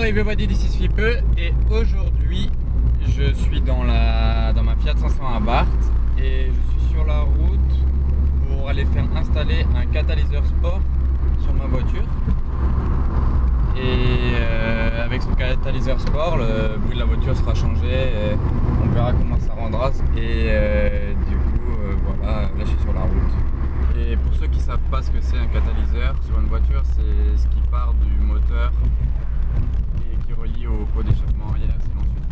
Everybody, this is Philippe et aujourd'hui je suis dans ma Fiat 500 Abarth et je suis sur la route pour aller faire installer un catalyseur sport sur ma voiture. Et avec ce catalyseur sport, le bruit de la voiture sera changé et on verra comment ça rendra. Et du coup voilà, là je suis sur la route. Et pour ceux qui ne savent pas ce que c'est un catalyseur sur une voiture, c'est ce qui part du moteur qui relie au pot d'échappement arrière et ensuite.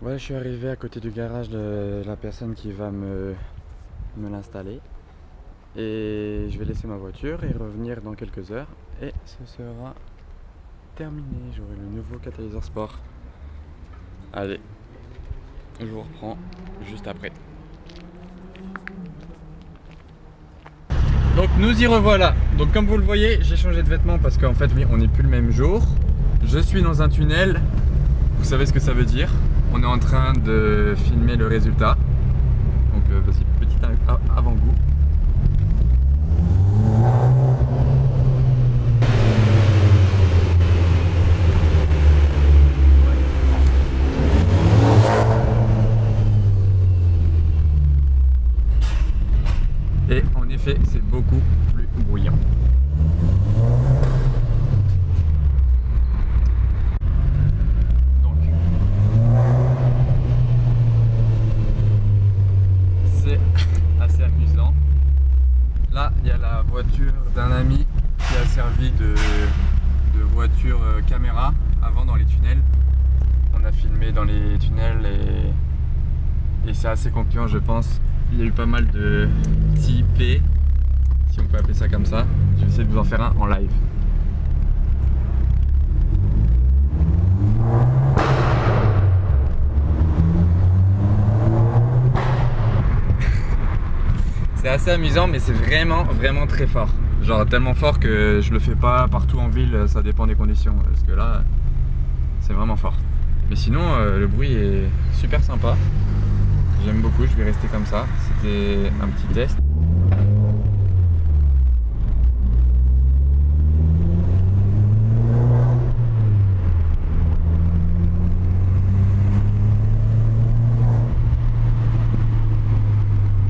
Voilà, je suis arrivé à côté du garage de la personne qui va me l'installer et je vais laisser ma voiture et revenir dans quelques heures et ce sera terminé, j'aurai le nouveau catalyseur sport. Allez, je vous reprends juste après. Donc nous y revoilà. Donc comme vous le voyez, j'ai changé de vêtements parce qu'en fait oui, on n'est plus le même jour. Je suis dans un tunnel. Vous savez ce que ça veut dire. On est en train de filmer le résultat. Donc voici petit avant-goût. Et en effet, c'est beaucoup plus bruyant. Donc, c'est assez amusant. Là, il y a la voiture d'un ami qui a servi de voiture caméra avant dans les tunnels. On a filmé dans les tunnels et c'est assez concluant, je pense. Il y a eu pas mal de typés, si on peut appeler ça comme ça. Je vais essayer de vous en faire un en live. C'est assez amusant, mais c'est vraiment très fort. Genre tellement fort que je le fais pas partout en ville, ça dépend des conditions. Parce que là, c'est vraiment fort. Mais sinon, le bruit est super sympa. J'aime beaucoup, je vais rester comme ça. C'était un petit test.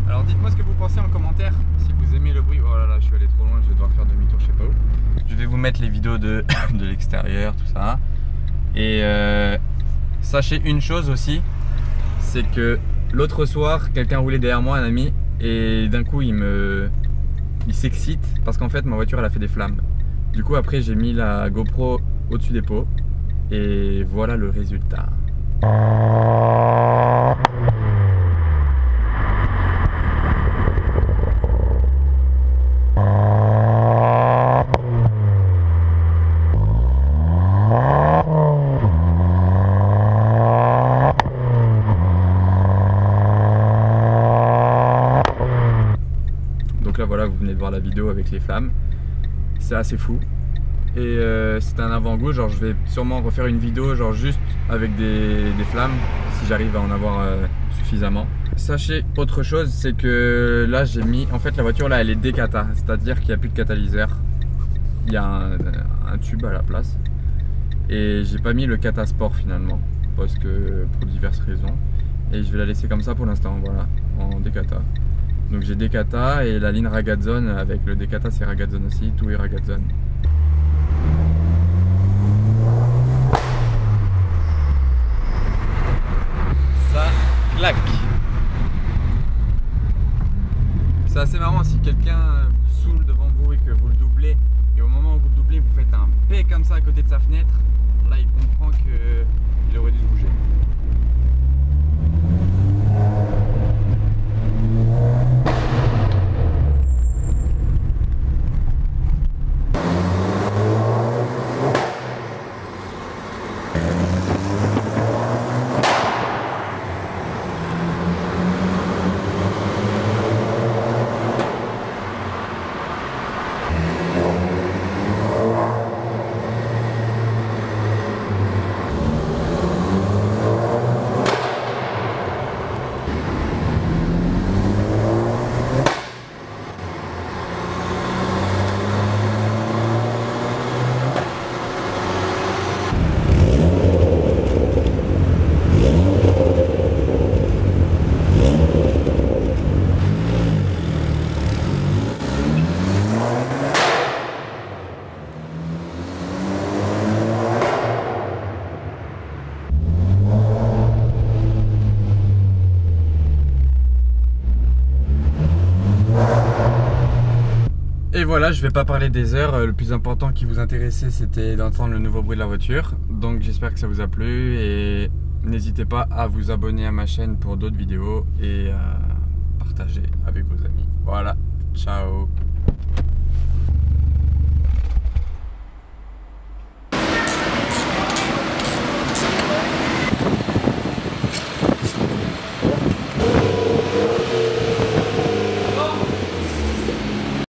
Alors dites-moi ce que vous pensez en commentaire, si vous aimez le bruit. Oh là là, je suis allé trop loin, je vais devoir faire demi-tour, je sais pas où. Je vais vous mettre les vidéos de l'extérieur, tout ça. Et sachez une chose aussi, c'est que l'autre soir, quelqu'un roulait derrière moi, un ami, et d'un coup il s'excite parce qu'en fait ma voiture elle a fait des flammes. Du coup après j'ai mis la GoPro au-dessus des pots et voilà le résultat. Donc là voilà, vous venez de voir la vidéo avec les flammes, c'est assez fou et c'est un avant-goût. Genre je vais sûrement refaire une vidéo genre juste avec des flammes si j'arrive à en avoir suffisamment. Sachez autre chose, c'est que là j'ai mis, en fait la voiture là elle est décata, c'est à dire qu'il n'y a plus de catalyseur, il y a un tube à la place et j'ai pas mis le Catasport finalement parce que pour diverses raisons et je vais la laisser comme ça pour l'instant, voilà, en décata. Donc j'ai Decata et la ligne Ragazone avec le Decata c'est Ragazone aussi, tout est Ragazone. quelqu'un vous saoule devant vous et que vous le doublez, et au moment où vous le doublez, vous faites un P comme ça à côté de sa fenêtre, là il comprend qu'il aurait dû se bouger. Et voilà, je vais pas parler des heures, le plus important qui vous intéressait c'était d'entendre le nouveau bruit de la voiture. Donc j'espère que ça vous a plu et n'hésitez pas à vous abonner à ma chaîne pour d'autres vidéos et à partager avec vos amis. Voilà, ciao.